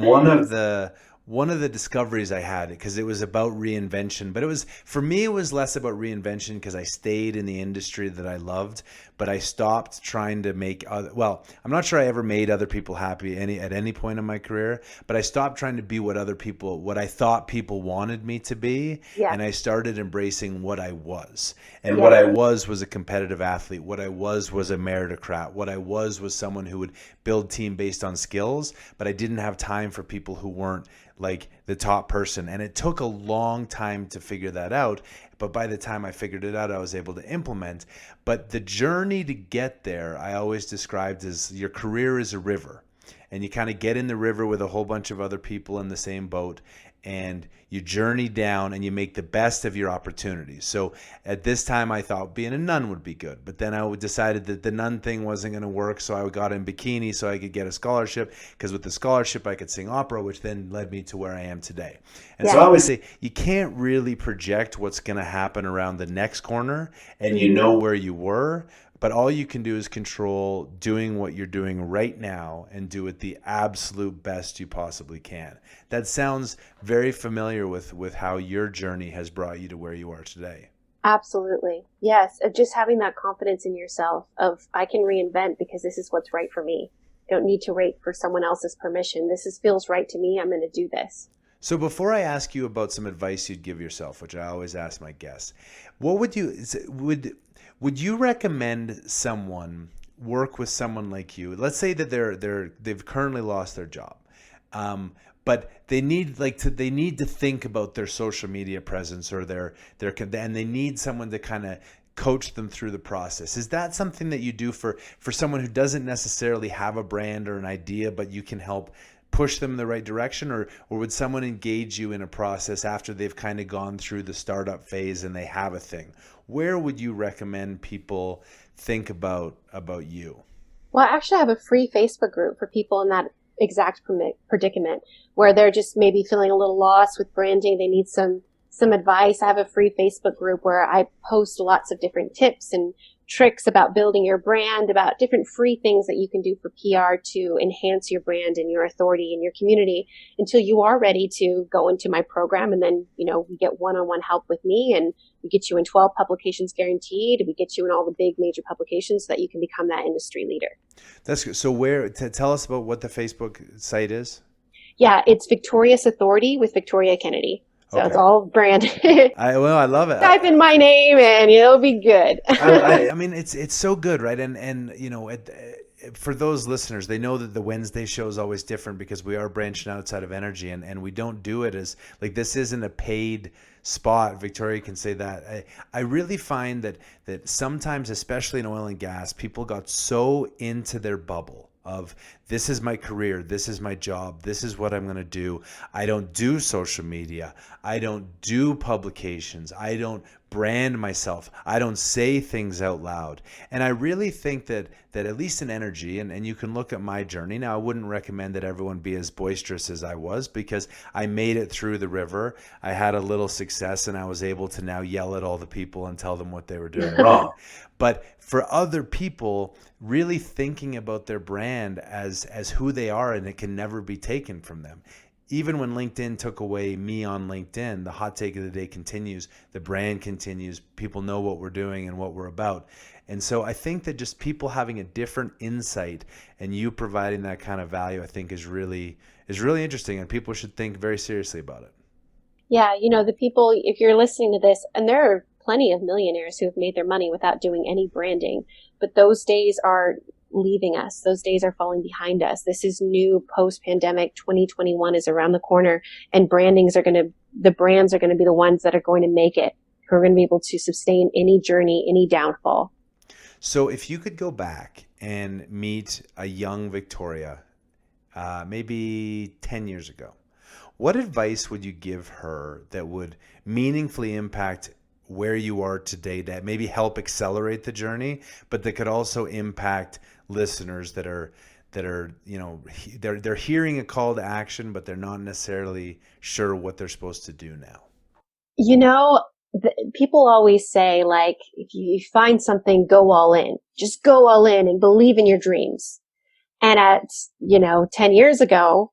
one of the discoveries I had, because it was about reinvention, but for me, it was less about reinvention because I stayed in the industry that I loved, but I stopped trying to make I'm not sure I ever made other people happy at any point in my career, but I stopped trying to be what I thought people wanted me to be. Yeah. And I started embracing what I was. And what I was a competitive athlete. What I was a meritocrat. What I was someone who would build team based on skills, but I didn't have time for people who weren't like the top person. And it took a long time to figure that out. But by the time I figured it out, I was able to implement. But the journey to get there, I always described as your career is a river. And you kind of get in the river with a whole bunch of other people in the same boat, and you journey down and you make the best of your opportunities. So at this time, I thought being a nun would be good. But then I decided that the nun thing wasn't going to work. So I got in bikini so I could get a scholarship, because with the scholarship, I could sing opera, which then led me to where I am today. And so obviously, you can't really project what's going to happen around the next corner, and you know where you were. But all you can do is control doing what you're doing right now and do it the absolute best you possibly can. That sounds very familiar with how your journey has brought you to where you are today. Absolutely. Yes. Just having that confidence in yourself of, I can reinvent because this is what's right for me. I don't need to wait for someone else's permission. Feels right to me. I'm going to do this. So before I ask you about some advice you'd give yourself, which I always ask my guests, what would you recommend someone work with someone like you? Let's say that they've currently lost their job, but they need to think about their social media presence or and they need someone to kind of coach them through the process. Is that something that you do for someone who doesn't necessarily have a brand or an idea, but you can help push them in the right direction, or would someone engage you in a process after they've kind of gone through the startup phase and they have a thing? Where would you recommend people think about you? Well, I actually have a free Facebook group for people in that exact predicament, where they're just maybe feeling a little lost with branding. They need some advice. I have a free Facebook group where I post lots of different tips and tricks about building your brand, about different free things that you can do for PR to enhance your brand and your authority in your community until you are ready to go into my program. And then, we get one-on-one help with me, and we get you in 12 publications guaranteed. We get you in all the big major publications so that you can become that industry leader. That's good. So tell us about what the Facebook site is. Yeah, it's Victorious Authority with Victoria Kennedy. So It's all branded. I love it. Type in my name and it'll be good. I mean, it's so good, right? And for those listeners, they know that the Wednesday show is always different because we are branching outside of energy, and we don't do it as like, this isn't a paid spot. Victoria can say that. I really find that sometimes, especially in oil and gas, people got so into their bubble of, this is my career, this is my job, this is what I'm going to do. I don't do social media. I don't do publications. I don't brand myself. I don't say things out loud. And I really think that at least in energy, and you can look at my journey. Now, I wouldn't recommend that everyone be as boisterous as I was, because I made it through the river. I had a little success, and I was able to now yell at all the people and tell them what they were doing wrong. But for other people, really thinking about their brand as who they are, and it can never be taken from them. Even when LinkedIn took away me on LinkedIn, the hot take of the day continues, the brand continues, people know what we're doing and what we're about. And so I think that just people having a different insight and you providing that kind of value, I think is really interesting, and people should think very seriously about it. Yeah, the people, if you're listening to this, and there are plenty of millionaires who have made their money without doing any branding, but those days are leaving us. Those days are falling behind us. This is new post-pandemic. 2021 is around the corner, and the brands are going to be the ones that are going to make it, who are going to be able to sustain any journey, any downfall. So if you could go back and meet a young Victoria, maybe 10 years ago, what advice would you give her that would meaningfully impact where you are today, that maybe help accelerate the journey, but that could also impact listeners that are they're hearing a call to action, but they're not necessarily sure what they're supposed to do now? People always say, like, if you find something, go all in. Just go all in and believe in your dreams. And at 10 years ago,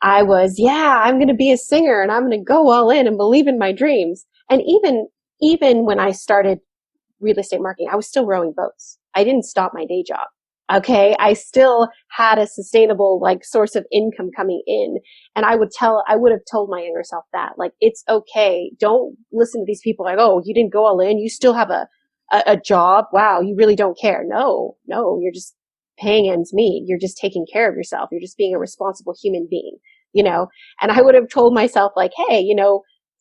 I was, I'm going to be a singer and I'm going to go all in and believe in my dreams. And even when I started real estate marketing, I was still rowing boats. I didn't stop my day job. Okay. I still had a sustainable, source of income coming in. And I would have told my younger self that, it's okay. Don't listen to these people like, oh, you didn't go all in. You still have a job. Wow. You really don't care. No, you're just paying ends meet. You're just taking care of yourself. You're just being a responsible human being, and I would have told myself, hey,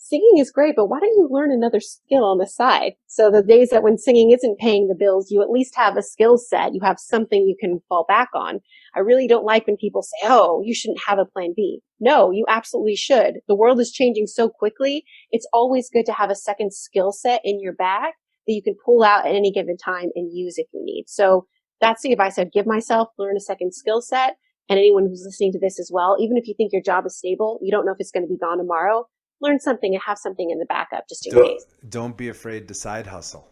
singing is great, but why don't you learn another skill on the side? So the days that when singing isn't paying the bills, you at least have a skill set. You have something you can fall back on. I really don't like when people say, oh, you shouldn't have a plan B. No, you absolutely should. The world is changing so quickly. It's always good to have a second skill set in your bag that you can pull out at any given time and use if you need. So that's the advice I'd give myself: learn a second skill set. And anyone who's listening to this as well, even if you think your job is stable, you don't know if it's going to be gone tomorrow, learn something and have something in the backup just in case. Don't be afraid to side hustle.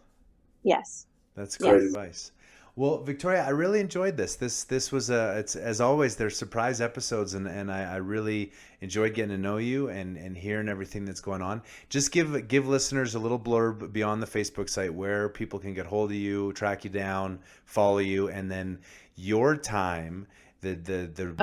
Yes. That's great advice. Well, Victoria, I really enjoyed this. This was it's as always, there's surprise episodes, and I really enjoyed getting to know you and hearing everything that's going on. Just give listeners a little blurb beyond the Facebook site where people can get hold of you, track you down, follow you, and then your time. The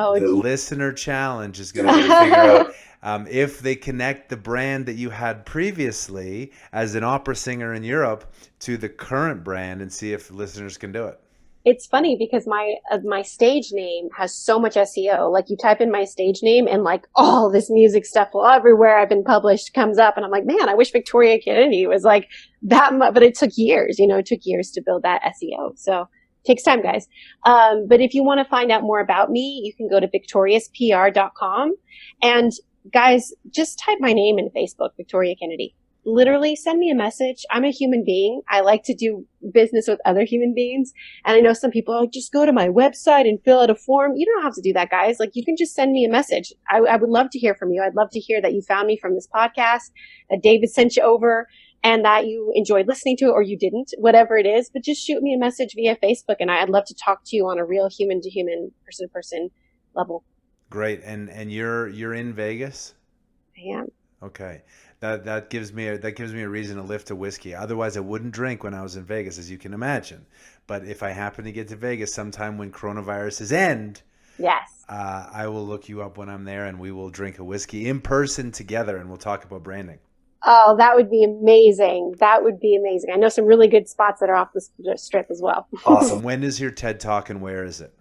listener challenge is going to figure out if they connect the brand that you had previously as an opera singer in Europe to the current brand, and see if listeners can do it. It's funny because my stage name has so much SEO. Like, you type in my stage name and all this music stuff everywhere I've been published comes up, and I'm like, man, I wish Victoria Kennedy was like that much. But it took years. It took years to build that SEO. So takes time, guys. But if you want to find out more about me, you can go to victoriouspr.com. And guys, just type my name in Facebook, Victoria Kennedy. Literally send me a message. I'm a human being. I like to do business with other human beings. And I know some people are like, just go to my website and fill out a form. You don't have to do that, guys. You can just send me a message. I would love to hear from you. I'd love to hear that you found me from this podcast, that David sent you over, and that you enjoyed listening to it, or you didn't, whatever it is. But just shoot me a message via Facebook, and I'd love to talk to you on a real human to human, person to person level. Great. And you're in Vegas? I am. Okay. That gives me a reason to lift a whiskey. Otherwise, I wouldn't drink when I was in Vegas, as you can imagine. But if I happen to get to Vegas sometime when coronaviruses end, yes, I will look you up when I'm there, and we will drink a whiskey in person together, and we'll talk about branding. Oh, that would be amazing. That would be amazing. I know some really good spots that are off the strip as well. Awesome. When is your TED Talk and where is it?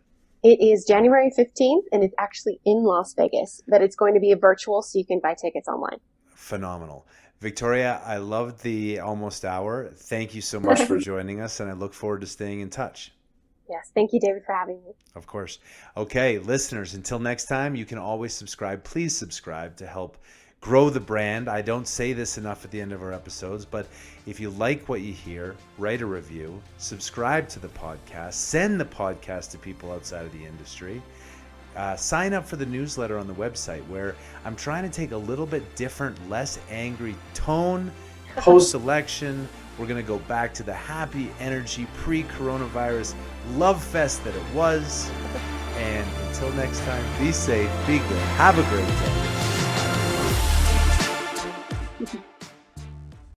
It is January 15th, and it's actually in Las Vegas, but it's going to be a virtual, so you can buy tickets online. Phenomenal. Victoria, I loved the almost hour. Thank you so much for joining us, and I look forward to staying in touch. Yes, thank you, David, for having me. Of course. Okay, listeners, until next time, you can always subscribe. Please subscribe to help grow the brand. I don't say this enough at the end of our episodes, but if you like what you hear, write a review, subscribe to the podcast, send the podcast to people outside of the industry. Sign up for the newsletter on the website where I'm trying to take a little bit different, less angry tone post-election. We're going to go back to the happy energy pre-coronavirus love fest that it was. And until next time, be safe, be good, have a great day.